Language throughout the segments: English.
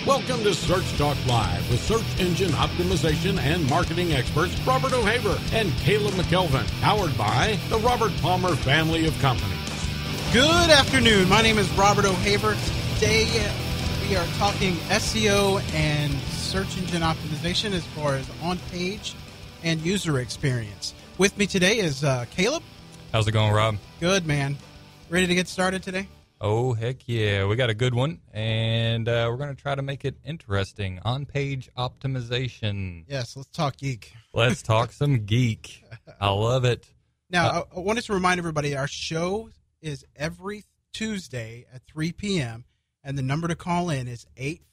Welcome to Search Talk Live with search engine optimization and marketing experts Robert O'Haver and Caleb McKelvin, powered by the Robert Palmer family of companies. Good afternoon. My name is Robert O'Haver. Today we are talking SEO and search engine optimization as far as on-page and user experience. With me today is Caleb. How's it going, Rob? Good, man. Ready to get started today? Oh, heck yeah. We got a good one, and we're going to try to make it interesting. On-page optimization. Yes, let's talk geek. Let's talk some geek. I love it. Now, I wanted to remind everybody our show is every Tuesday at 3 p.m., and the number to call in is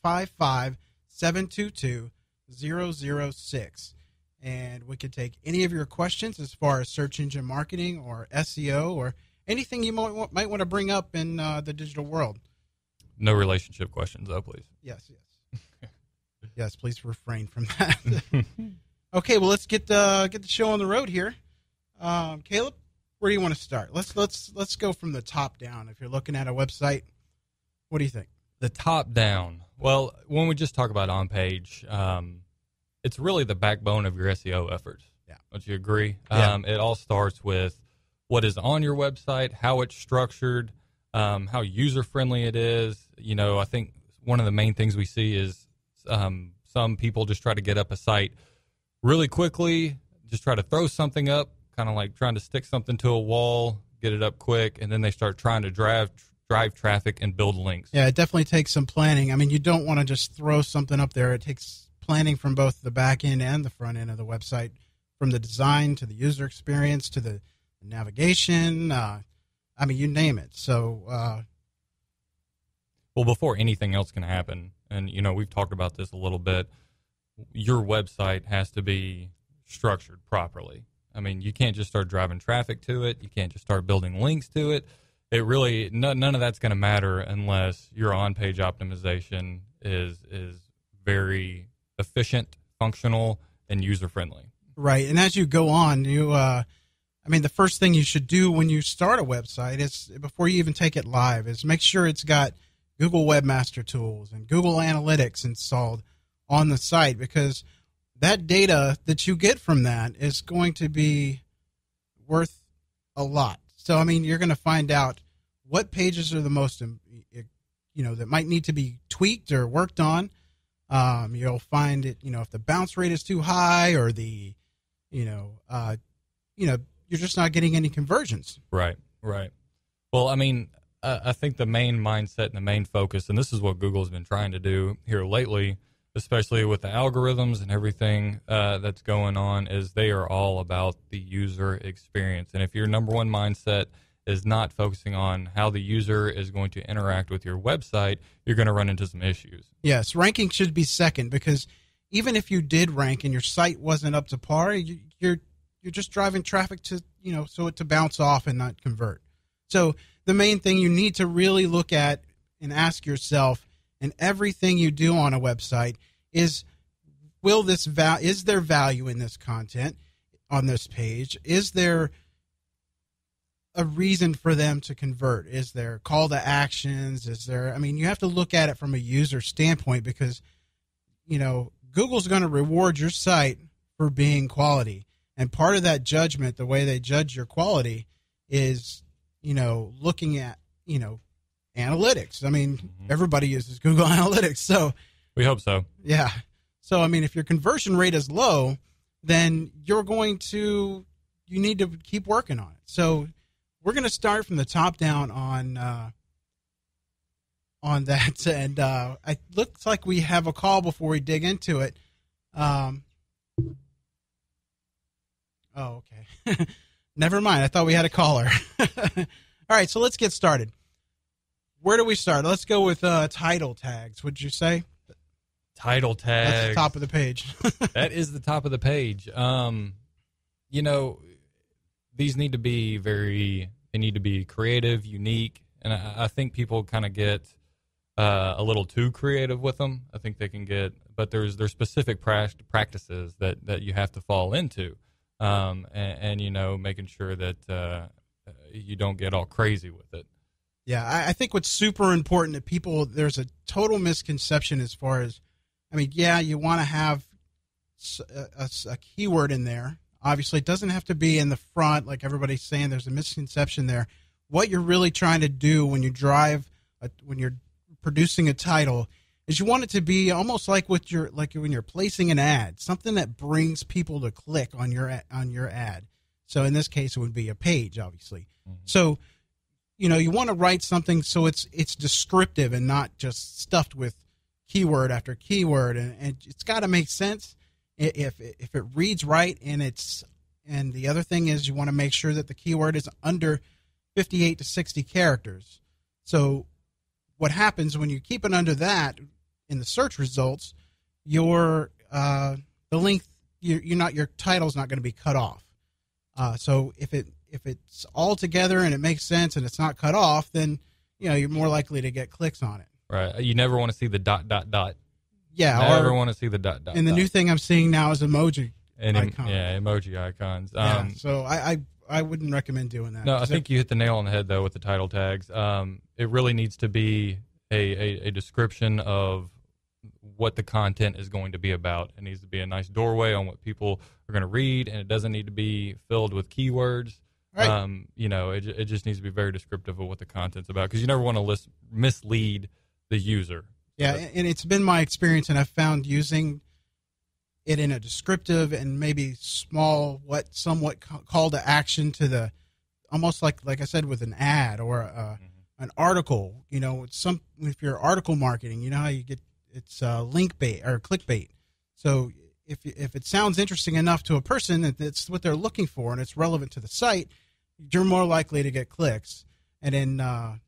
855-722-006. And we can take any of your questions as far as search engine marketing or SEO or anything you might want to bring up in the digital world. No relationship questions, though, please. Yes. Yes, please refrain from that. Okay, well, let's get the show on the road here. Caleb, where do you want to start? Let's go from the top down. If you're looking at a website, what do you think? The top down. Well, when we just talk about on-page, it's really the backbone of your SEO efforts. Yeah. Don't you agree? Yeah. It all starts with what is on your website, how it's structured, how user-friendly it is. You know, I think one of the main things we see is some people just try to get up a site really quickly, just try to throw something up, kind of like trying to stick something to a wall, get it up quick, and then they start trying to drive traffic and build links. Yeah, it definitely takes some planning. I mean, you don't want to just throw something up there. It takes planning from both the back end and the front end of the website, from the design to the user experience to the navigation. I mean, you name it. So, well, before anything else can happen, and you know, we've talked about this a little bit, your website has to be structured properly. I mean, you can't just start driving traffic to it. You can't just start building links to it. It really, none of that's going to matter unless your on-page optimization is very efficient, functional, and user-friendly. Right. And as you go on, the first thing you should do when you start a website is, before you even take it live, is make sure it's got Google Webmaster Tools and Google Analytics installed on the site, because that data that you get from that is going to be worth a lot. So, I mean, you're going to find out what pages are the most, that might need to be tweaked or worked on. You'll find it, if the bounce rate is too high, or the, you're just not getting any conversions. Right. Well, I mean, I think the main mindset and the main focus, and this is what Google's been trying to do here lately, especially with the algorithms and everything that's going on, is they are all about the user experience. And if your number one mindset is not focusing on how the user is going to interact with your website, you're going to run into some issues. Yes, ranking should be second, because even if you did rank and your site wasn't up to par, you're just driving traffic to, so it to bounce off and not convert. So the main thing you need to really look at and ask yourself in everything you do on a website is, is there value in this content on this page? Is there a reason for them to convert? Is there call to actions? You have to look at it from a user standpoint, because, Google's going to reward your site for being quality. And part of that judgment, the way they judge your quality, is, looking at, analytics. I mean, everybody uses Google Analytics. So we hope so. Yeah. So, if your conversion rate is low, then you need to keep working on it. So we're going to start from the top down on that. And it looks like we have a call before we dig into it. Oh, okay. Never mind. I thought we had a caller. All right, so let's get started. Where do we start? Let's go with title tags, would you say? Title tags. That's the top of the page. That is the top of the page. These need to be creative, unique, and I think people kind of get a little too creative with them. I think they can but there's specific practices that you have to fall into, and making sure that you don't get all crazy with it. Yeah, I think what's super important to people, there's a total misconception as far as, I mean, yeah, you want to have a keyword in there. Obviously, it doesn't have to be in the front like everybody's saying. There's a misconception there. What you're really trying to do when you when you're producing a title is you want it to be almost like when you're placing an ad, something that brings people to click on your ad. So in this case, it would be a page, obviously. Mm-hmm. So, you want to write something so it's descriptive and not just stuffed with keyword after keyword, and it's got to make sense. If it reads right, and the other thing is you want to make sure that the keyword is under 58 to 60 characters. So what happens when you keep it under that in the search results, your title's not going to be cut off. So if it's all together and it makes sense and it's not cut off, then you're more likely to get clicks on it. Right. You never want to see the ... Yeah. Never want to see the ... And the new thing I'm seeing now is emoji icons. Yeah, emoji icons. So I wouldn't recommend doing that. No, I think you hit the nail on the head, though, with the title tags. It really needs to be a description of what the content is going to be about. It needs to be a nice doorway on what people are going to read, and it doesn't need to be filled with keywords. Right. It just needs to be very descriptive of what the content's about, because you never want to mislead the user. Yeah, and it's been my experience, and I've found using it in a descriptive and maybe small, somewhat call to action to the, almost like I said, with an ad or an article. If you're article marketing, how you get it's link bait or clickbait. So if it sounds interesting enough to a person that it's what they're looking for and it's relevant to the site, you're more likely to get clicks. And then I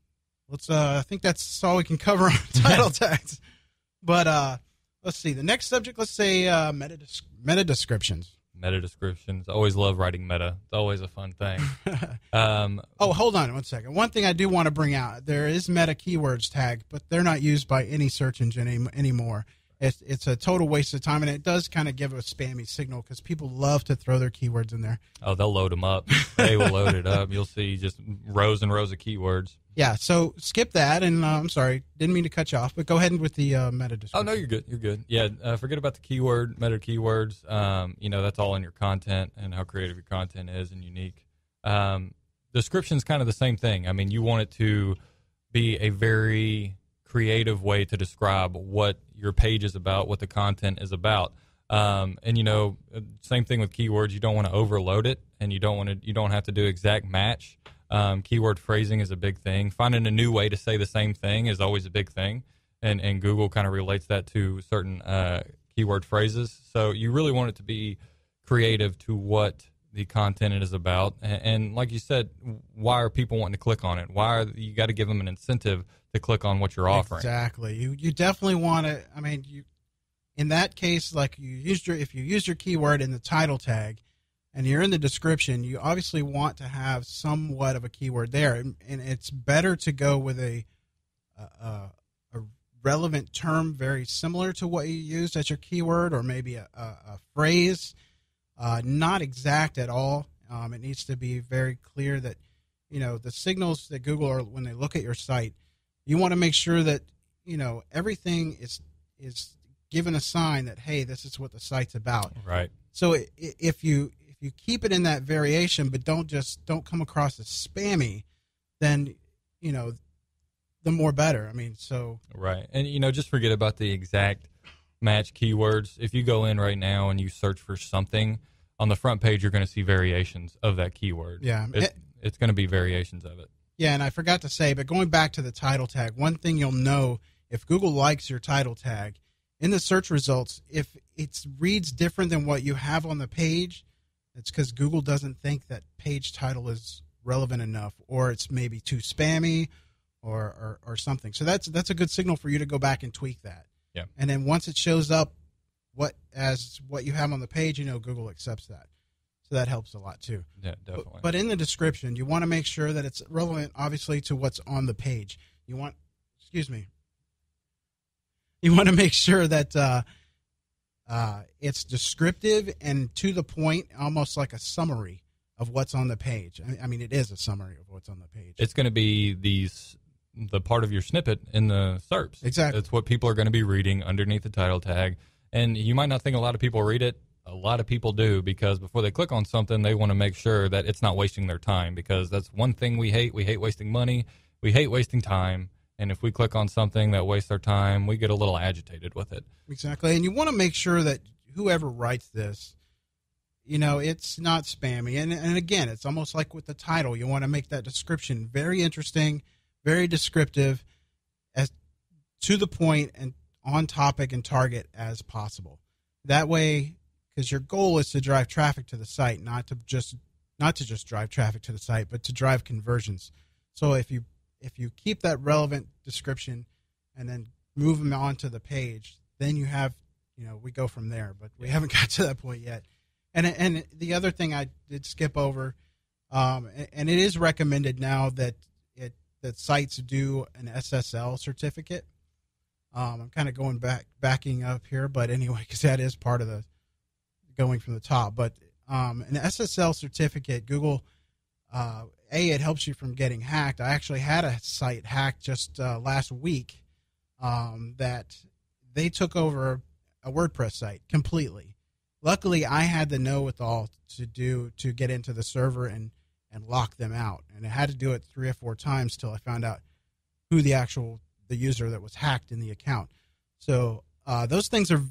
think that's all we can cover on title tags. But let's see. The next subject, let's say meta descriptions. Meta descriptions. Always love writing meta. It's always a fun thing. Hold on 1 second. One thing I do want to bring out, there is meta keywords tag, but they're not used by any search engine anymore. It's a total waste of time, and it does kind of give a spammy signal because people love to throw their keywords in there. Oh, they'll load them up. They will load it up. You'll see just rows and rows of keywords. Yeah, so skip that, and I'm sorry, didn't mean to cut you off, but go ahead with the meta description. Oh, no, you're good. You're good. Yeah, forget about the meta keywords. That's all in your content and how creative your content is and unique. Description's kind of the same thing. I mean, you want it to be a very creative way to describe what your page is about, what the content is about. Same thing with keywords. You don't want to overload it, and you don't have to do exact match. Keyword phrasing is a big thing. Finding a new way to say the same thing is always a big thing, and Google kind of relates that to certain keyword phrases. So you really want it to be creative to what the content is about. And like you said, why are people wanting to click on it? You got to give them an incentive to click on what you're offering. Exactly. You definitely want to. I mean, in that case, like if you use your keyword in the title tag, and you're in the description, you obviously want to have somewhat of a keyword there, and it's better to go with a relevant term very similar to what you used as your keyword, or maybe a phrase, not exact at all. It needs to be very clear that the signals that Google are when they look at your site, you want to make sure that everything is given a sign that, hey, this is what the site's about. Right. So if you keep it in that variation, but don't come across as spammy, then the more better. I mean, so right. And just forget about the exact match keywords. If you go in right now and you search for something on the front page, you're going to see variations of that keyword. Yeah, it's going to be variations of it. Yeah, and I forgot to say, but going back to the title tag, one thing you'll know if Google likes your title tag in the search results, if it reads different than what you have on the page, it's because Google doesn't think that page title is relevant enough, or it's maybe too spammy or something. So that's a good signal for you to go back and tweak that. Yeah. And then once it shows up what you have on the page, Google accepts that. So that helps a lot too. Yeah, definitely. But in the description, you want to make sure that it's relevant, obviously, to what's on the page. You want to make sure that it's descriptive and to the point, almost like a summary of what's on the page. I mean, it is a summary of what's on the page. It's going to be the part of your snippet in the SERPs. Exactly. It's what people are going to be reading underneath the title tag. And you might not think a lot of people read it. A lot of people do, because before they click on something, they want to make sure that it's not wasting their time, because that's one thing we hate. We hate wasting money. We hate wasting time. And if we click on something that wastes our time, we get a little agitated with it. Exactly. And you want to make sure that whoever writes this, it's not spammy. And again, it's almost like with the title. You want to make that description very interesting, very descriptive, as to the point and on topic and target as possible. That way, because your goal is to drive traffic to the site, not to just drive traffic to the site, but to drive conversions. So if you keep that relevant description and then move them onto the page, then you have, we go from there. But we haven't got to that point yet. And the other thing I did skip over, and it is recommended now that sites do an SSL certificate. I'm kind of backing up here, but anyway, because that is part of the going from the top. But an SSL certificate, Google, it helps you from getting hacked. I actually had a site hacked just last week that they took over a WordPress site completely. Luckily, I had the know-it-all to get into the server and lock them out. And I had to do it 3 or 4 times till I found out who the user that was hacked in the account. So those things are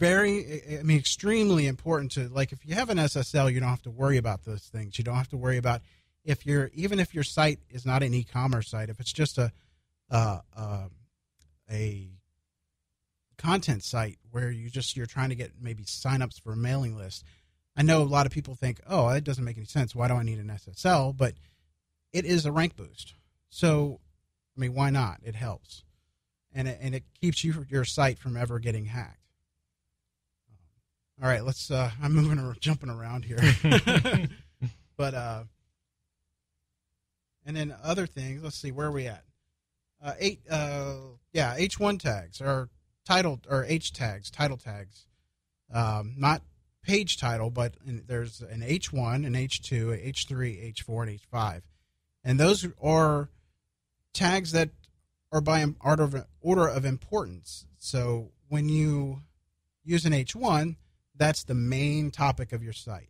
extremely important to, like, if you have an SSL, you don't have to worry about those things. You don't have to worry about even if your site is not an e-commerce site, if it's just a content site where you're trying to get maybe signups for a mailing list. I know a lot of people think, oh, it doesn't make any sense. Why do I need an SSL? But it is a rank boost. So, why not? It helps. And it keeps your site from ever getting hacked. All right, I'm jumping around here. But, and then other things, let's see, where are we at? H1 tags or H tags, title tags. Not page title, but there's an H1, an H2, H3, H4, and H5. And those are tags that are by order of importance. So when you use an H1, that's the main topic of your site.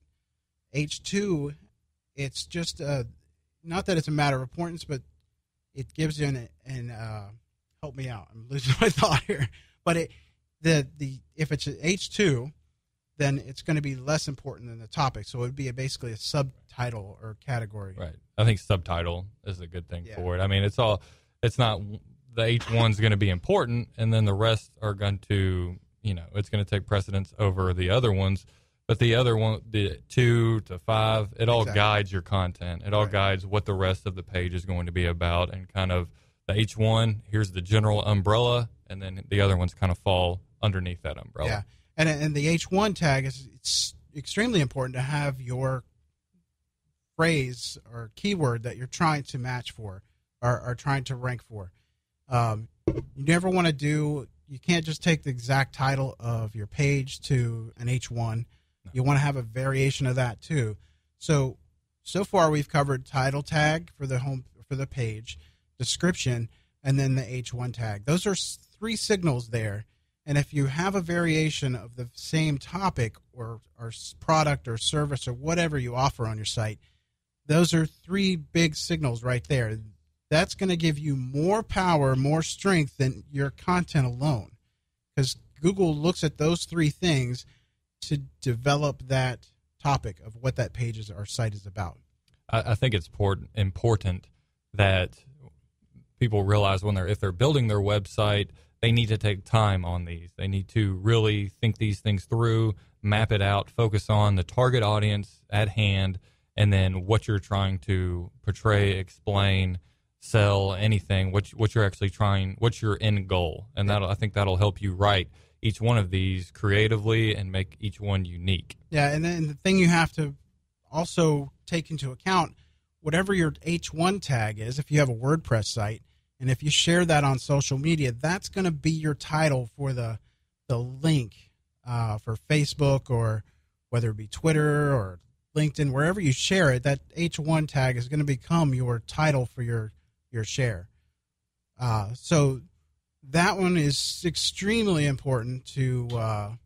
H2, it's just not that it's a matter of importance, but it gives you help me out. I'm losing my thought here. But if it's an H2, then it's going to be less important than the topic. So it would be basically a subtitle or category. Right. I think subtitle is a good thing for it. It's not the H1's going to be important, and then the rest are going to, it's going to take precedence over the other ones. But the other one, the 2 to 5, it all guides your content. It all guides what the rest of the page is going to be about, and kind of the H1, here's the general umbrella, and then the other ones kind of fall underneath that umbrella. Yeah. And the H1 tag it's extremely important to have your phrase or keyword that you're trying to match for or trying to rank for. You never want to you can't just take the exact title of your page to an H1. No. You want to have a variation of that too. So far we've covered title tag for the page, description, and then the H1 tag. Those are 3 signals there. And if you have a variation of the same topic or product or service or whatever you offer on your site, those are 3 big signals right there. That's going to give you more power, more strength than your content alone, because Google looks at those 3 things to develop that topic of what that page or site is about. I think it's important that people realize if they're building their website, they need to take time on these. They need to really think these things through, map it out, focus on the target audience at hand, and then what you're trying to portray, explain, sell, anything, what you're actually trying, what's your end goal. And I think that'll help you write each one of these creatively and make each one unique. Yeah, and then the thing you have to also take into account, whatever your H1 tag is, if you have a WordPress site, and if you share that on social media, that's going to be your title for the link for Facebook, or whether it be Twitter or LinkedIn, wherever you share it, that H1 tag is going to become your title for your share. So that one is extremely important to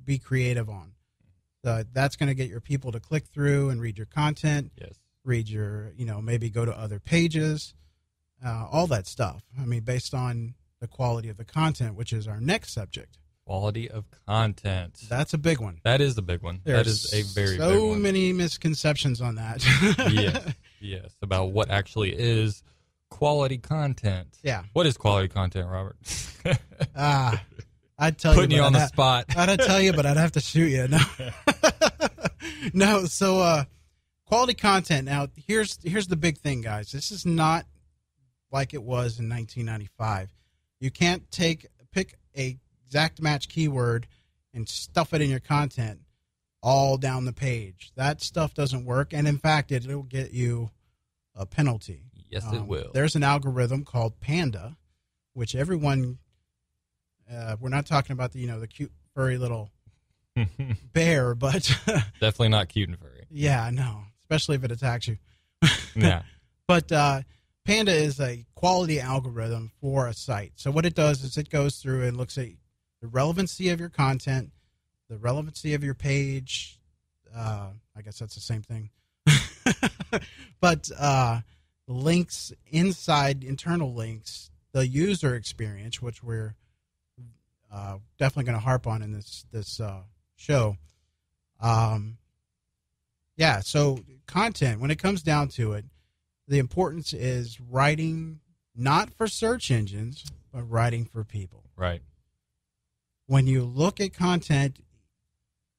be creative on. That's going to get your people to click through and read your content. Yes. Read your, maybe go to other pages, all that stuff. I mean, based on the quality of the content, which is our next subject. Quality of content. That's a big one. That is a big one. That is a very big one. So many misconceptions on that. Yes, about what actually is quality content. Yeah. What is quality content, Robert? I'd tell you. Putting you on the spot. I'd tell you, but I'd have to shoot you. No. No, so quality content. Now, here's the big thing, guys. This is not like it was in 1995. You can't pick a exact match keyword and stuff it in your content all down the page. That stuff doesn't work, and in fact, it'll get you a penalty. Yes, it will. There's an algorithm called Panda, which everyone. We're not talking about the cute furry little bear, but definitely not cute and furry. Yeah, no, especially if it attacks you. Yeah. But Panda is a quality algorithm for a site. So what it does is it goes through and looks at the relevancy of your content, the relevancy of your page. I guess that's the same thing. But links inside, internal links, the user experience, which we're definitely going to harp on in this show. So content, when it comes down to it, the importance is writing not for search engines, but writing for people. Right. When you look at content,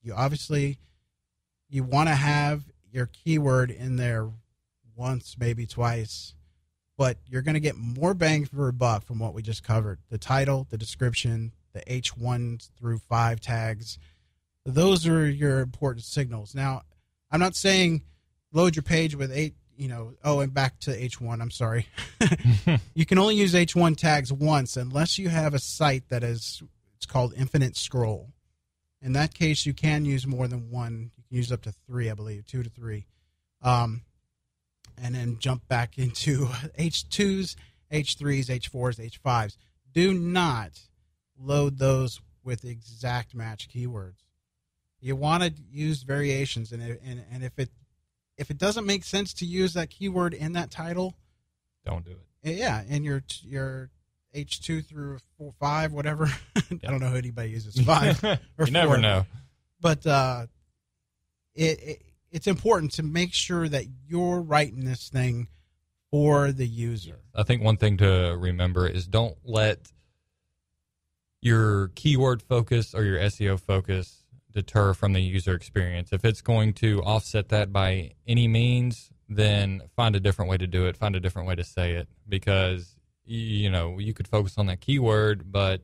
you want to have your keyword in there once, maybe twice, but you're going to get more bang for a buck from what we just covered. The title, the description, the H1 through 5 tags. Those are your important signals. Now, I'm not saying load your page with and back to H1, I'm sorry. You can only use H1 tags once unless you have a site it's called infinite scroll. In that case, you can use more than one. You can use up to 3, I believe, 2 to 3. And then jump back into H2s, H3s, H4s, H5s. Do not load those with exact match keywords. You want to use variations, and if it doesn't make sense to use that keyword in that title, don't do it. Yeah, and your H2 through 4, 5, whatever. I don't know who anybody uses 5 or 4. You never know. But it's important to make sure that you're writing this thing for the user. I think one thing to remember is don't let your keyword focus or your SEO focus deter from the user experience. If it's going to offset that by any means, then find a different way to do it. Find a different way to say it, because you could focus on that keyword, but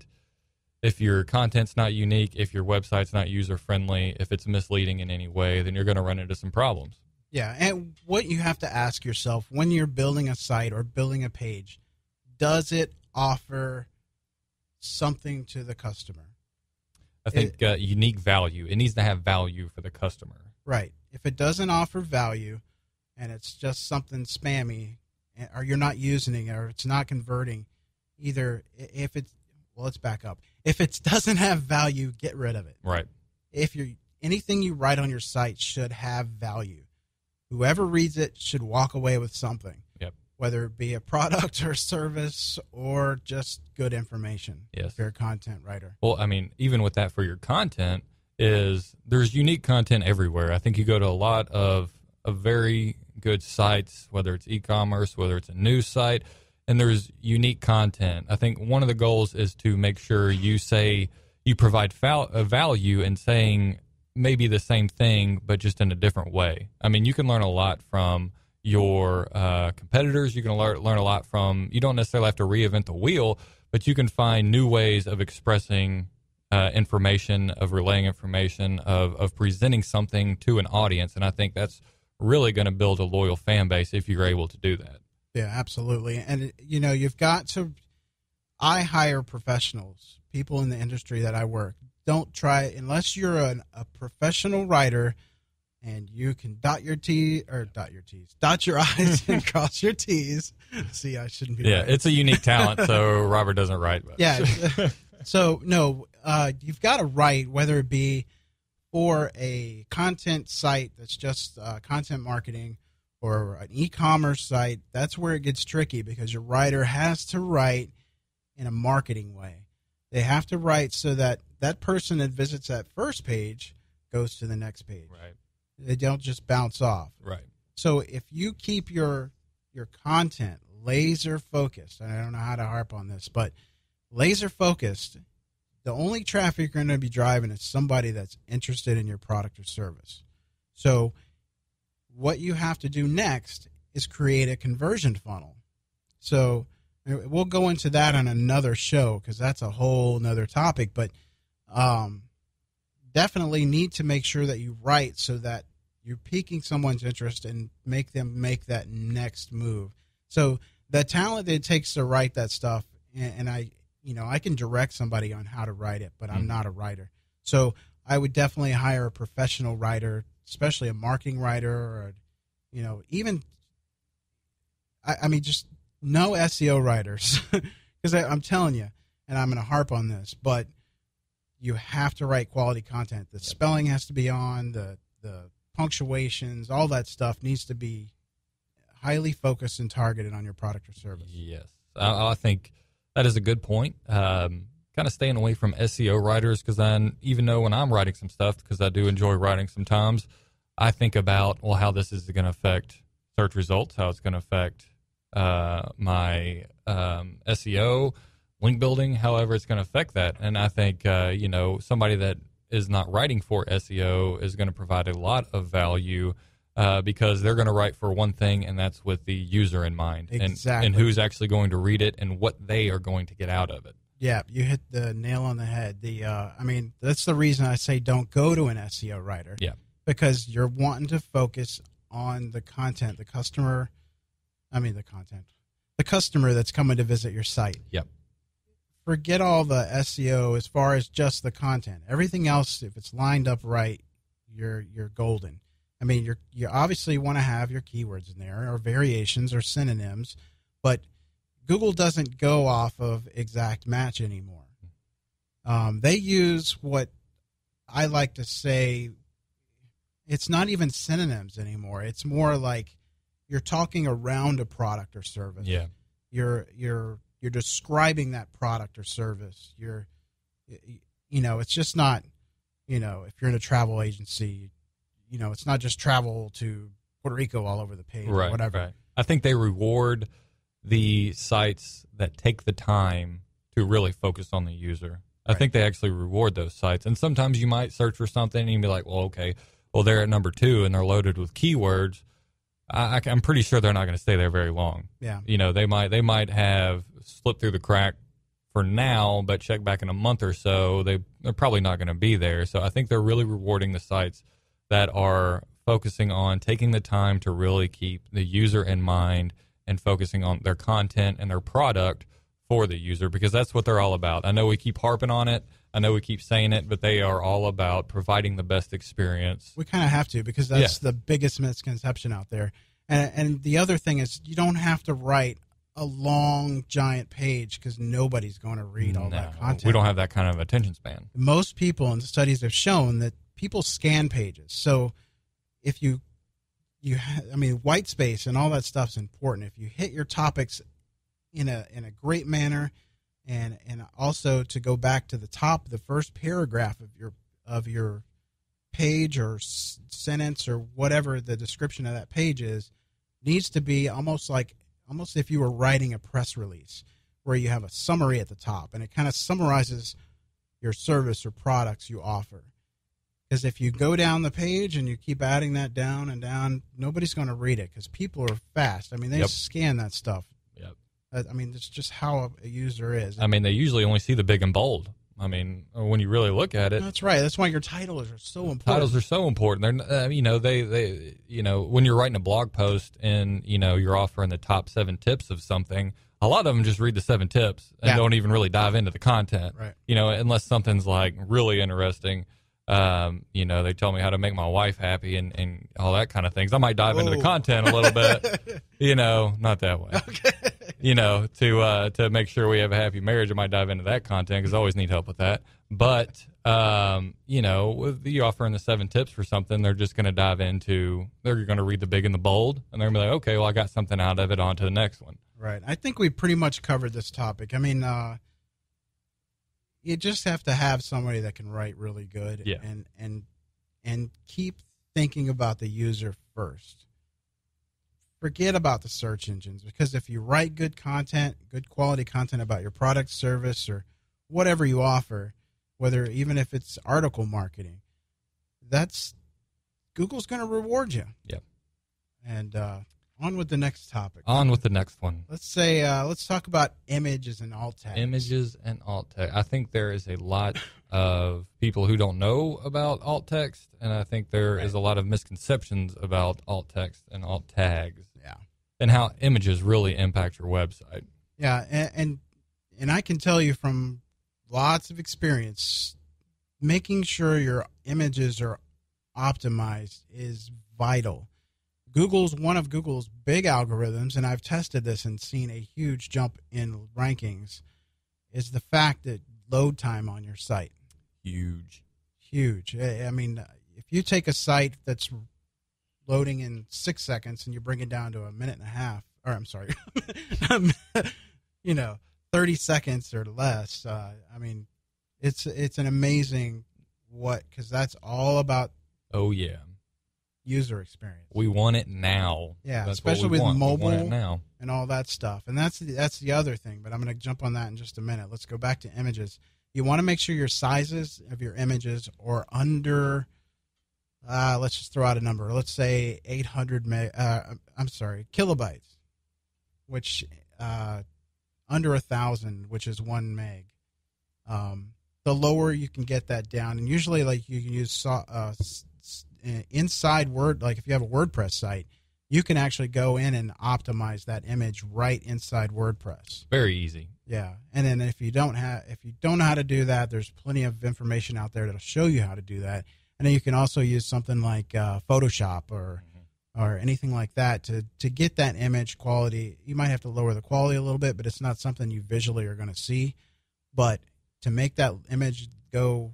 if your content's not unique, if your website's not user-friendly, if it's misleading in any way, then you're going to run into some problems. Yeah, and what you have to ask yourself when you're building a site or building a page, does it offer something to the customer? I think unique value. It needs to have value for the customer. Right. If it doesn't offer value and it's just something spammy, or you're not using it, or it's not converting, let's back up. If it doesn't have value, get rid of it. Right. Anything you write on your site should have value. Whoever reads it should walk away with something. Yep. Whether it be a product or service or just good information. Yes. If you're a content writer. Well, I mean, even with that for your content, there's unique content everywhere. I think you go to a lot of very good sites, whether it's e-commerce, whether it's a news site, and there's unique content. I think one of the goals is to make sure you provide value in saying maybe the same thing, but just in a different way. I mean, you can learn a lot from your competitors. You can learn a lot from, you don't necessarily have to reinvent the wheel, but you can find new ways of expressing information, of relaying information, of presenting something to an audience. And I think that's really going to build a loyal fan base if you're able to do that. Yeah, absolutely. And, you've got to, I hire professionals, people in the industry that I work. Don't try, unless you're a professional writer, and you can dot your I's and cross your T's. See, I shouldn't be. Yeah, writing. it's a unique talent, so Robert doesn't write. But. Yeah. So no, you've got to write, whether it be for a content site that's just content marketing or an e-commerce site. That's where it gets tricky, because your writer has to write in a marketing way. They have to write so that that person that visits that first page goes to the next page. Right. They don't just bounce off. Right. So if you keep your content laser focused, and I don't know how to harp on this, but laser focused, the only traffic you're going to be driving is somebody that's interested in your product or service. So what you have to do next is create a conversion funnel. So we'll go into that on another show, because that's a whole nother topic, but definitely need to make sure that you write so that you're piquing someone's interest and make them make that next move. So the talent that it takes to write that stuff, and I can direct somebody on how to write it, but I'm not a writer. So I would definitely hire a professional writer, especially a marketing writer, or, even, just no SEO writers, because I'm telling you, and I'm going to harp on this, but you have to write quality content. The spelling has to be on, the punctuations, all that stuff needs to be highly focused and targeted on your product or service. Yes. I think that is a good point. Kind of staying away from SEO writers, because then even though when I'm writing some stuff, because I do enjoy writing sometimes, I think about, how this is going to affect search results, how it's going to affect my SEO, link building, however it's going to affect that. And I think, somebody that is not writing for SEO is going to provide a lot of value because they're going to write for one thing, and that's with the user in mind. Exactly. And who's actually going to read it and what they are going to get out of it. Yeah, you hit the nail on the head. That's the reason I say don't go to an SEO writer. Yeah. Because you're wanting to focus on the content, the customer that's coming to visit your site. Yep. Forget all the SEO as far as just the content. Everything else, if it's lined up right, you're golden. You obviously want to have your keywords in there, or variations or synonyms, but Google doesn't go off of exact match anymore. They use what I like to say, it's not even synonyms anymore. It's more like you're talking around a product or service. Yeah. You're describing that product or service. It's just not, if you're in a travel agency, it's not just travel to Puerto Rico all over the page or whatever. Right. I think they reward the sites that take the time to really focus on the user. I think they actually reward those sites. And sometimes you might search for something and you'd be like, they're at number 2 and they're loaded with keywords. I'm pretty sure they're not going to stay there very long. Yeah. They might have slipped through the crack for now, but check back in a month or so, they're probably not going to be there. So I think they're really rewarding the sites that are focusing on taking the time to really keep the user in mind and focusing on their content and their product for the user, because that's what they're all about. I know we keep harping on it. I know we keep saying it, but they are all about providing the best experience. We kind of have to, because that's the biggest misconception out there. And the other thing is, you don't have to write a long, giant page, because nobody's going to read all that content. We don't have that kind of attention span. Most people, and the studies have shown, that people scan pages. So if white space and all that stuff's important. If you hit your topics in a great manner, and also to go back to the top, the first paragraph of your page or sentence or whatever the description of that page is, needs to be almost if you were writing a press release, where you have a summary at the top and it kind of summarizes your service or products you offer. Because if you go down the page and you keep adding that down and down, nobody's going to read it, because people are fast. They scan that stuff. Yep. It's just how a user is. They usually only see the big and bold. When you really look at it. That's right. That's why your titles are so important. Titles are so important. They're, when you're writing a blog post and, you're offering the top 7 tips of something, a lot of them just read the 7 tips and don't even really dive into the content. Right. Unless something's like really interesting. They tell me how to make my wife happy and all that kind of things. I might dive into the content a little bit, not that way. Okay. To make sure we have a happy marriage, I might dive into that content because I always need help with that. But, with you offering the 7 tips for something, they're just going to dive into, they're going to read the big and the bold, and they're going to be like, okay, well, I got something out of it, on to the next one. Right. I think we pretty much covered this topic. I mean, you just have to have somebody that can write really good and keep thinking about the user first. Forget about the search engines, because if you write good content, good quality content about your product, service, or whatever you offer, even if it's article marketing, Google's going to reward you. Yep. And on with the next topic. On with the next one. Let's talk about images and alt tags. Images and alt text. I think there is a lot of people who don't know about alt text, and I think there is a lot of misconceptions about alt text and alt tags. Yeah. And how images really impact your website. Yeah, and I can tell you from lots of experience, making sure your images are optimized is vital. One of Google's big algorithms, and I've tested this and seen a huge jump in rankings, is the fact that load time on your site. Huge. I mean, if you take a site that's loading in 6 seconds and you bring it down to a minute and a half, or I'm sorry, 30 seconds or less, I mean, it's an amazing because that's all about. Oh, yeah. User experience. We want it now. Yeah, that's especially with mobile now. And all that stuff. And that's the other thing, but I'm going to jump on that in just a minute. Let's go back to images. You want to make sure your sizes of your images are under, let's just throw out a number. Let's say 800 kilobytes, which under 1,000, which is 1 meg. The lower you can get that down, and usually like you can use inside Word, like if you have a WordPress site, you can actually go in and optimize that image right inside WordPress. Very easy. Yeah, and then if you don't know how to do that, there's plenty of information out there that'll show you how to do that. And then you can also use something like Photoshop or anything like that to get that image quality. You might have to lower the quality a little bit, but it's not something you visually are going to see. But to make that image go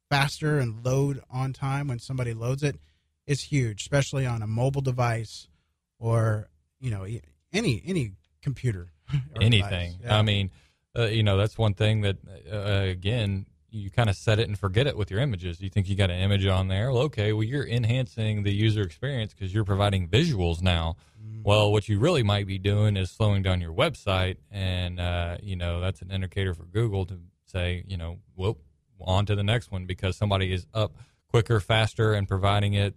faster and load on time when somebody loads it is huge, especially on a mobile device or any computer. Anything. Yeah. I mean, that's one thing that again, you kind of set it and forget it with your images. You think you got an image on there. Well, okay, you're enhancing the user experience because you're providing visuals now. Mm-hmm. Well, what you really might be doing is slowing down your website, and that's an indicator for Google to say, on to the next one, because somebody is up quicker, faster, and providing it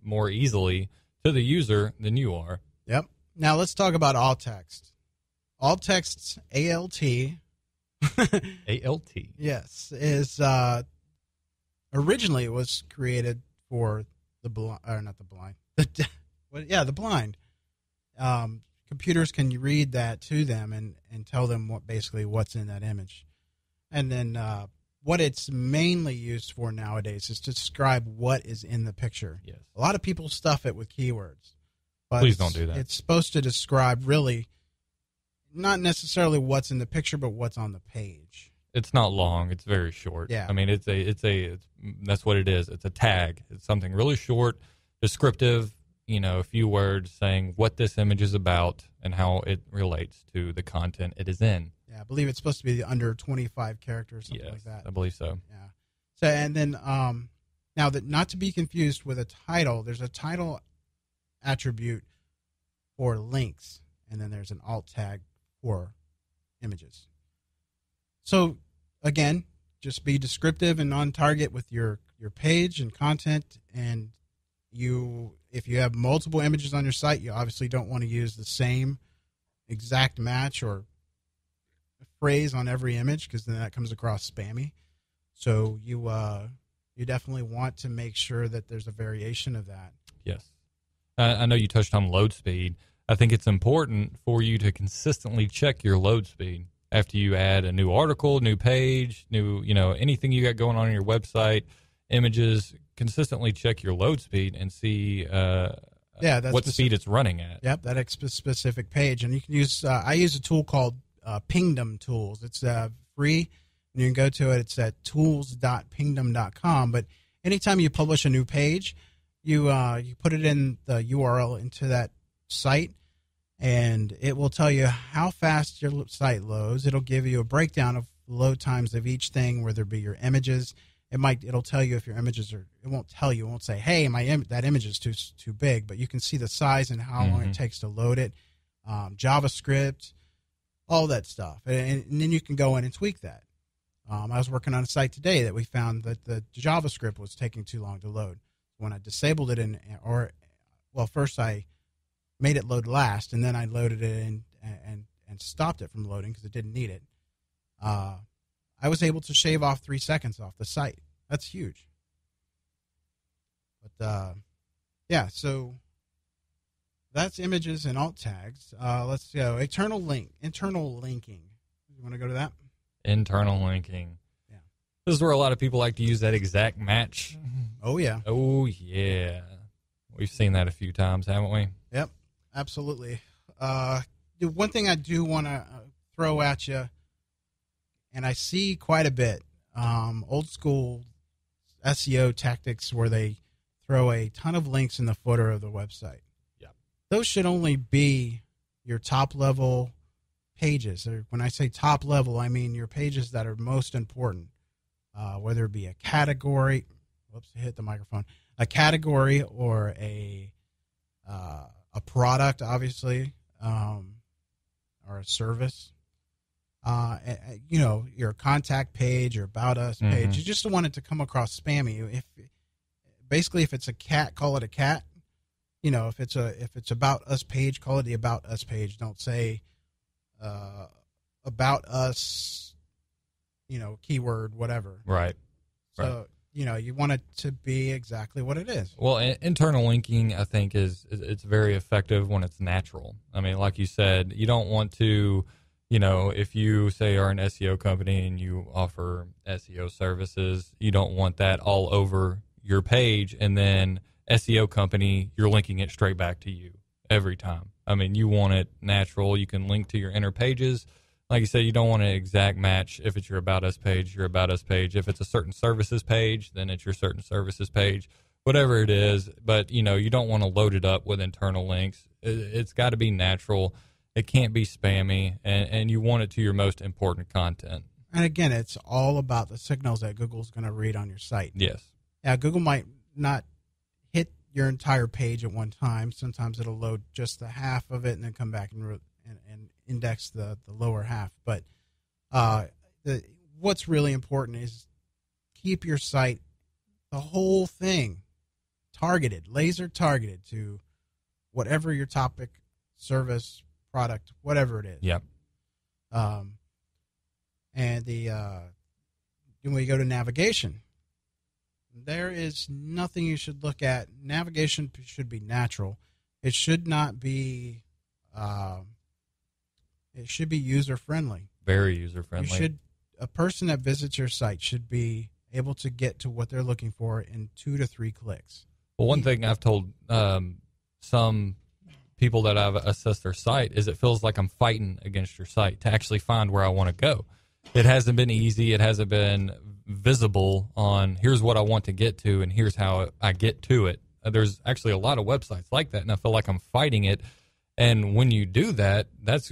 more easily to the user than you are. Yep. Now let's talk about alt text. Alt text's ALT. ALT. Yes, is originally it was created for the blind, or not the blind. The blind. Computers can read that to them and tell them what's in that image. And then what it's mainly used for nowadays is to describe what is in the picture. Yes. A lot of people stuff it with keywords. But please don't do that. It's supposed to describe really not necessarily what's in the picture, but what's on the page. It's not long. It's very short. Yeah. I mean, it's that's what it is. It's a tag. It's something really short, descriptive, a few words saying what this image is about and how it relates to the content it is in. Yeah, I believe it's supposed to be under 25 characters, something like that. I believe so. Yeah. So, and then now that not to be confused with a title, there's a title attribute for links, and then there's an alt tag for images. So again, just be descriptive and on target with your page and content. And if you have multiple images on your site, you obviously don't want to use the same exact match or phrase on every image, because then that comes across spammy. So you definitely want to make sure that there's a variation of that. Yes. I know you touched on load speed. I think it's important for you to consistently check your load speed. after you add a new article, new page, new, anything you got going on your website, images, consistently check your load speed and see what speed it's running at. Yep, that specific page. And you can use, I use a tool called Pingdom Tools. It's free, and you can go to it. It's at tools.pingdom.com. But anytime you publish a new page, you put it in the URL into that site, and it will tell you how fast your site loads. It'll give you a breakdown of load times of each thing, whether it be your images. It'll tell you if your images are. It won't tell you. It won't say, "Hey, that image is too big," but you can see the size and how long it takes to load it. JavaScript, all that stuff, and then you can go in and tweak that. I was working on a site today that we found that the JavaScript was taking too long to load. When I disabled it, first I made it load last, and then I loaded it in and stopped it from loading because it didn't need it. I was able to shave off 3 seconds off the site. That's huge. But so that's images and alt tags. Let's go. Internal linking. You want to go to that? Internal linking. Yeah. This is where a lot of people like to use that exact match. Oh, yeah. Oh, yeah. We've seen that a few times, haven't we? Yep, absolutely. The one thing I do want to throw at you, and I see quite a bit, old school SEO tactics where they throw a ton of links in the footer of the website. Yep. Those should only be your top level pages. Or when I say top level, I mean your pages that are most important, whether it be a category. Whoops, I hit the microphone. A category or a product, obviously, or a service. Your contact page, your about us page. You just don't want it to come across spammy. If it's a cat, call it a cat. If it's about us page, call it the about us page. Don't say about us, keyword, whatever. Right. So, you want it to be exactly what it is. Well, internal linking, I think, it's very effective when it's natural. I mean, like you said, you don't want to, if you say are an SEO company and you offer SEO services, you don't want that all over your page, and then SEO company, you're linking it straight back to you every time. I mean, you want it natural. You can link to your inner pages. Like you said, you don't want an exact match. If it's your About Us page, your About Us page. If it's a certain services page, then it's your certain services page, whatever it is. But, you don't want to load it up with internal links. It's got to be natural. It can't be spammy, and you want it to your most important content. And again, it's all about the signals that Google's going to read on your site. Yes. Yeah, Google might not hit your entire page at one time. Sometimes it'll load just the half of it and then come back and index the lower half. But what's really important is keep your site, the whole thing, targeted, laser targeted to whatever your topic, service, product, whatever it is. Yep. And when we go to navigation, there is nothing you should look at. Navigation should be natural. It should not be. It should be user friendly. Very user friendly. A person that visits your site should be able to get to what they're looking for in 2 to 3 clicks. Well, one thing I've told some people that I've assessed their site is it feels like I'm fighting against your site to actually find where I want to go. It hasn't been easy. It hasn't been visible on here's what I want to get to and here's how I get to it. There's actually a lot of websites like that, and I feel like I'm fighting it. And when you do that, that's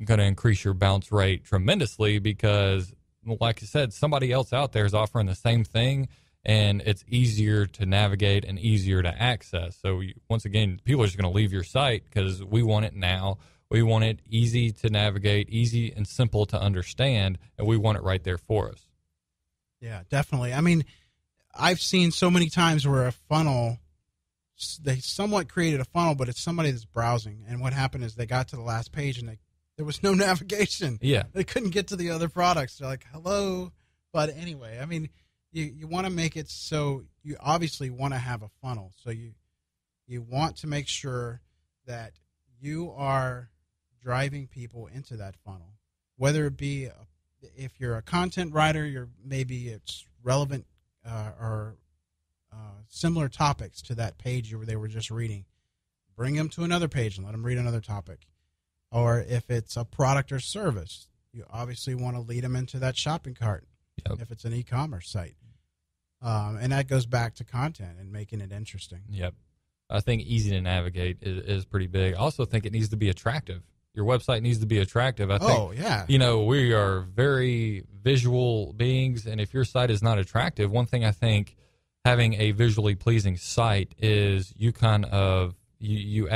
going to increase your bounce rate tremendously because, like I said, somebody else out there is offering the same thing, and it's easier to navigate and easier to access. So, once again, people are just going to leave your site because we want it now. We want it easy to navigate, easy and simple to understand, and we want it right there for us. Yeah, definitely. I mean, I've seen so many times where a funnel, they somewhat created a funnel, but it's somebody that's browsing. And what happened is they got to the last page and there was no navigation. Yeah. They couldn't get to the other products. They're like, hello. But anyway, I mean, you want to make it so you obviously want to have a funnel. So you want to make sure that you are driving people into that funnel. whether it be if you're a content writer, maybe it's relevant or similar topics to that page they were just reading. Bring them to another page and let them read another topic. Or if it's a product or service, you obviously want to lead them into that shopping cart. Yep. If it's an e-commerce site. And that goes back to content and making it interesting. Yep. I think easy to navigate is pretty big. I also think it needs to be attractive. Your website needs to be attractive. I think, yeah. We are very visual beings, and if your site is not attractive, one thing I think having a visually pleasing site is you kind of you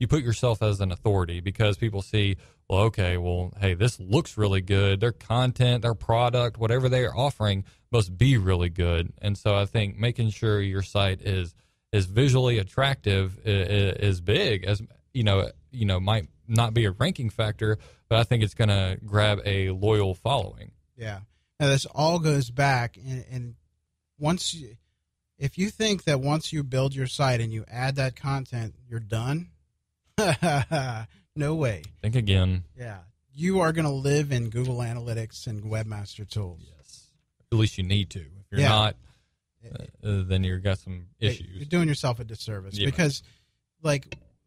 put yourself as an authority, because people see, hey, this looks really good. Their content, their product, whatever they are offering must be really good. And so I think making sure your site is visually attractive is big. As might not be a ranking factor, but I think it's going to grab a loyal following. Yeah. Now this all goes back, and if you think that once you build your site and you add that content, you're done, no way. Think again. Yeah. You are going to live in Google Analytics and Webmaster Tools. Yes. At least you need to. If you're not, then you've got some issues. You're doing yourself a disservice because,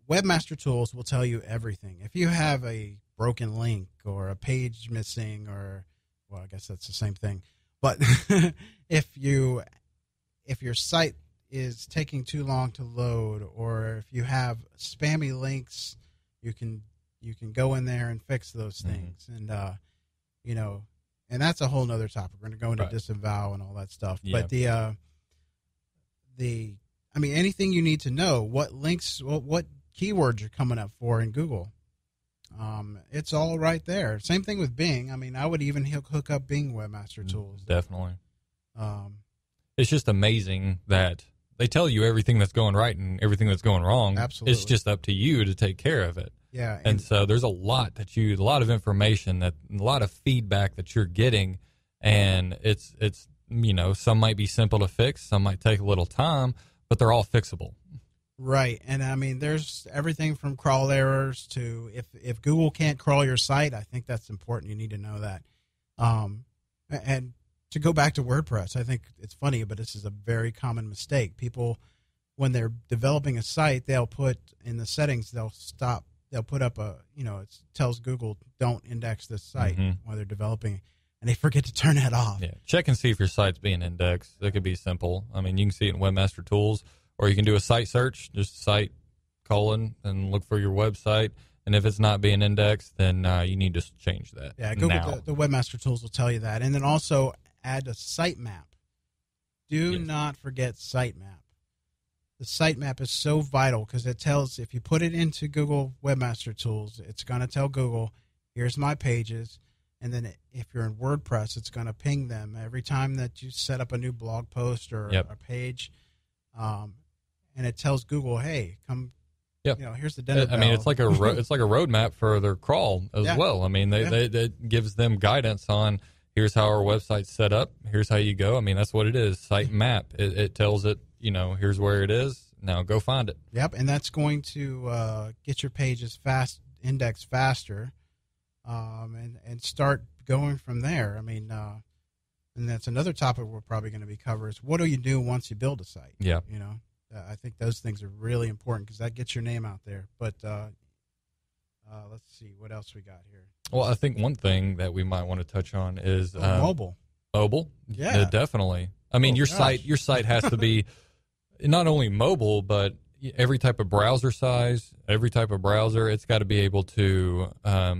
Webmaster Tools will tell you everything. If you have a broken link or a page missing, I guess that's the same thing. But if your site is taking too long to load, or if you have spammy links, you can go in there and fix those things. And and that's a whole nother topic. We're going to go into disavow and all that stuff. Yeah. But anything you need to know, what links, what keywords are coming up for in Google. It's all right there. Same thing with Bing. I would even hook up Bing Webmaster Tools. Definitely. It's just amazing that they tell you everything that's going right and everything that's going wrong. Absolutely. It's just up to you to take care of it. Yeah. And so there's a lot of information, a lot of feedback that you're getting, and it's some might be simple to fix, some might take a little time, but they're all fixable. Right. And there's everything from crawl errors to if Google can't crawl your site, I think that's important. You need to know that. And to go back to WordPress, I think it's funny, but this is a very common mistake. People, when they're developing a site, they'll put in the settings, they'll put up it tells Google don't index this site while they're developing, and they forget to turn that off. Yeah. Check and see if your site's being indexed. That could be simple. You can see it in Webmaster Tools, or you can do a site search, just site : and look for your website. And if it's not being indexed, then you need to change that. Yeah, Google, the Webmaster Tools will tell you that. And then also add a sitemap. Do not forget sitemap. The sitemap is so vital because it tells, if you put it into Google Webmaster Tools, it's going to tell Google, here's my pages. And then if you're in WordPress, it's going to ping them every time that you set up a new blog post or a page. And it tells Google, hey, come. Yep. Here's the dinner bell. It's like a roadmap for their crawl as well. It gives them guidance on, here's how our website's set up. Here's how you go. That's what it is. Site map. It tells it, here's where it is. Now go find it. Yep. And that's going to get your pages indexed faster, and start going from there. And that's another topic we're probably going to be covering is what do you do once you build a site? Yeah. I think those things are really important because that gets your name out there. But let's see what else we got here. Well, I think one thing that we might want to touch on is mobile. Mobile, yeah, definitely. Your site has to be not only mobile, but every type of browser size, every type of browser. It's got to be able to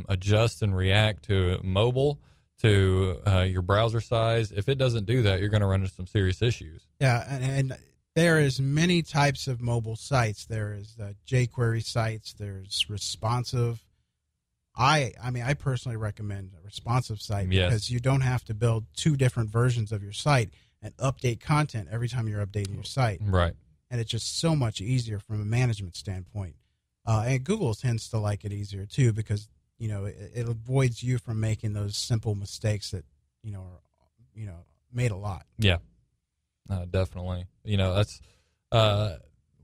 adjust and react to mobile, to your browser size. If it doesn't do that, you're going to run into some serious issues. Yeah, and there is many types of mobile sites. There is jQuery sites. There's responsive. I personally recommend a responsive site because you don't have to build two different versions of your site and update content every time you're updating your site. Right. And it's just so much easier from a management standpoint. And Google tends to like it easier too because it avoids you from making those simple mistakes that are made a lot. Yeah. Definitely. That's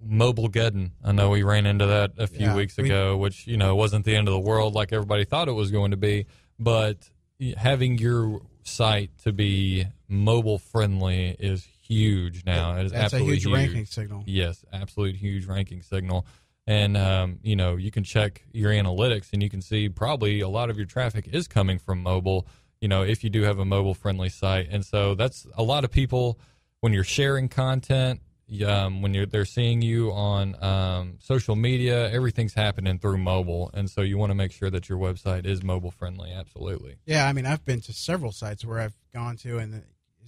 Mobilegeddon. I know we ran into that a few weeks ago, which, wasn't the end of the world like everybody thought it was going to be. but having your site to be mobile friendly is huge now. It is That's absolutely a huge ranking signal. Yes, absolute huge ranking signal. And, you can check your analytics and you can see probably a lot of your traffic is coming from mobile, if you do have a mobile-friendly site. And so that's a lot of people, when you're sharing content, when they're seeing you on social media, everything's happening through mobile. And so you want to make sure that your website is mobile-friendly, absolutely. Yeah, I mean, I've been to several sites where I've gone to and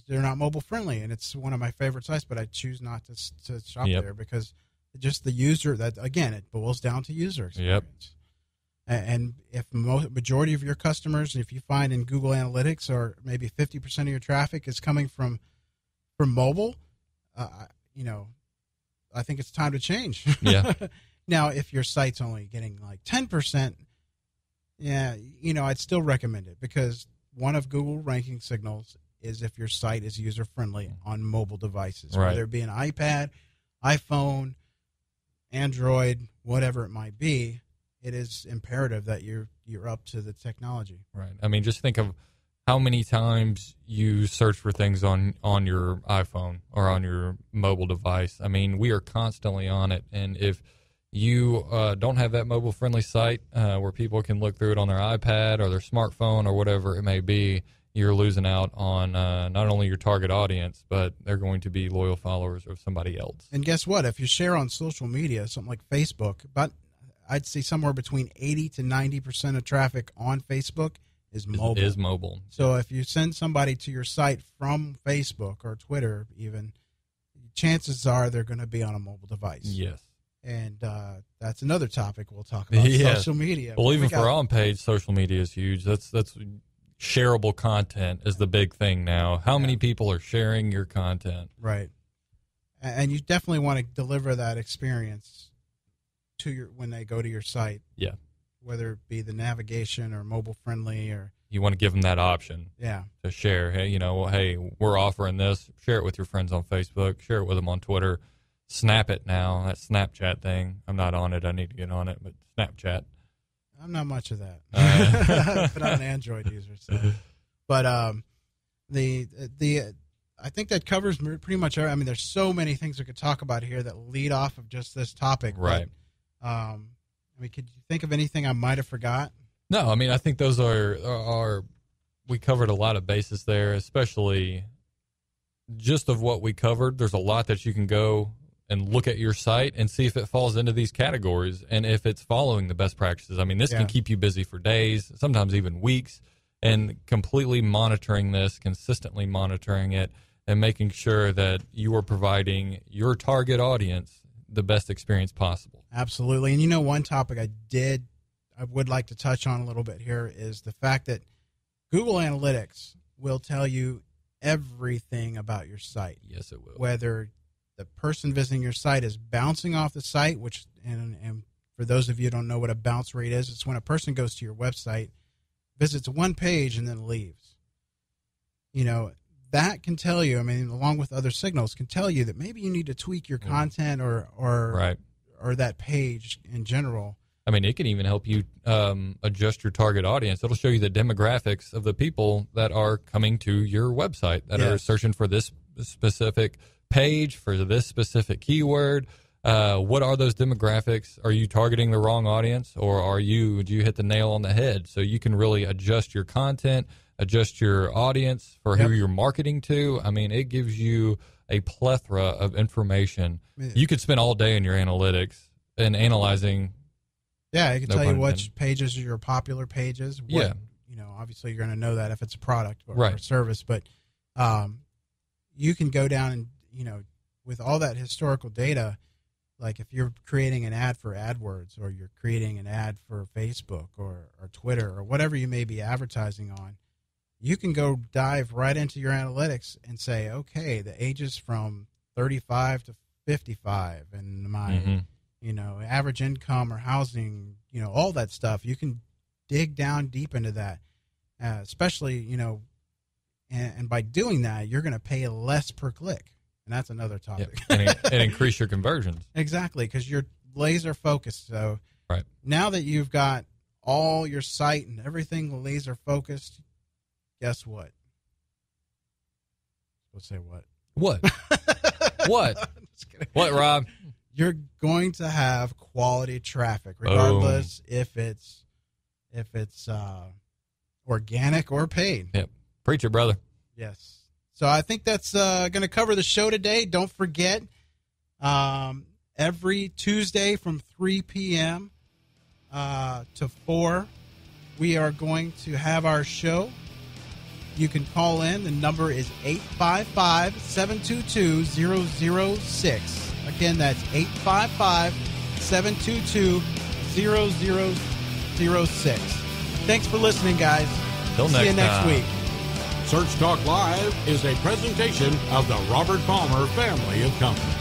they're not mobile-friendly, and it's one of my favorite sites, but I choose not to shop there because just the user, that again, it boils down to user experience. And if majority of your customers, if you find in Google Analytics, or maybe 50% of your traffic is coming from mobile, I think it's time to change. Yeah. Now, if your site's only getting like 10%, I'd still recommend it, because one of Google ranking signals is if your site is user friendly on mobile devices, whether it be an iPad, iPhone, Android, whatever it might be. It is imperative that you're up to the technology. Right. I mean, just think of how many times you search for things on your iPhone or on your mobile device. I mean, we are constantly on it. And if you don't have that mobile-friendly site where people can look through it on their iPad or their smartphone or whatever it may be, you're losing out on not only your target audience, but they're going to be loyal followers of somebody else. And guess what? If you share on social media, something like Facebook, I'd say somewhere between 80 to 90% of traffic on Facebook is mobile. Is mobile. So if you send somebody to your site from Facebook or Twitter even, chances are they're going to be on a mobile device. Yes. And that's another topic we'll talk about, social media. Well, even for on-page, social media is huge. That's shareable content is the big thing now. How many people are sharing your content? Right. And you definitely want to deliver that experience when they go to your site. Yeah. Whether it be the navigation or mobile friendly, or you want to give them that option. Yeah. To share. Hey, we're offering this. Share it with your friends on Facebook. Share it with them on Twitter. Snap it now. That Snapchat thing. I'm not on it. I need to get on it. But Snapchat. I'm not much of that, but I'm an Android user. So, but I think that covers pretty much. I mean, there's so many things we could talk about here that lead off of just this topic. Right. But, could you think of anything I might have forgot? No, I mean, I think those are we covered a lot of bases there, especially just of what we covered. There's a lot that you can go and look at your site and see if it falls into these categories and if it's following the best practices. I mean, this can keep you busy for days, sometimes even weeks, and completely monitoring this, consistently monitoring it, and making sure that you are providing your target audience the best experience possible. Absolutely. And one topic I would like to touch on a little bit here is the fact that Google Analytics will tell you everything about your site. Yes, it will. Whether the person visiting your site is bouncing off the site, which, and for those of you who don't know what a bounce rate is, it's when a person goes to your website, visits one page, and then leaves. That can tell you, along with other signals, can tell you that maybe you need to tweak your content or that page in general. I mean, it can even help you adjust your target audience. It'll show you the demographics of the people that are coming to your website, that are searching for this specific page, for this specific keyword. What are those demographics? Are you targeting the wrong audience, or do you hit the nail on the head? So you can really adjust your content, adjust your audience for who you're marketing to. I mean, it gives you a plethora of information. You could spend all day in your analytics and analyzing. Yeah, it can tell you which pages are your popular pages. Obviously you're going to know that if it's a product or a service, but you can go down and, with all that historical data, like if you're creating an ad for AdWords, or you're creating an ad for Facebook or Twitter or whatever you may be advertising on, you can go dive right into your analytics and say, okay, the ages from 35 to 55 and my, average income or housing, all that stuff. You can dig down deep into that, especially, and by doing that, you're going to pay less per click. And that's another topic. Yeah. And increase your conversions. Exactly, because you're laser focused. So now that you've got all your site and everything laser focused, guess what? Let's say what? What? What? What, Rob? You're going to have quality traffic, regardless if it's organic or paid. Yep. Preach it, brother. Yes. So I think that's going to cover the show today. Don't forget, every Tuesday from 3 p.m. To 4, we are going to have our show. You can call in. The number is 855-722-0006. Again, that's 855-722-0006. Thanks for listening, guys. Till See you next week. Search Talk Live is a presentation of the Robert Palmer family of companies.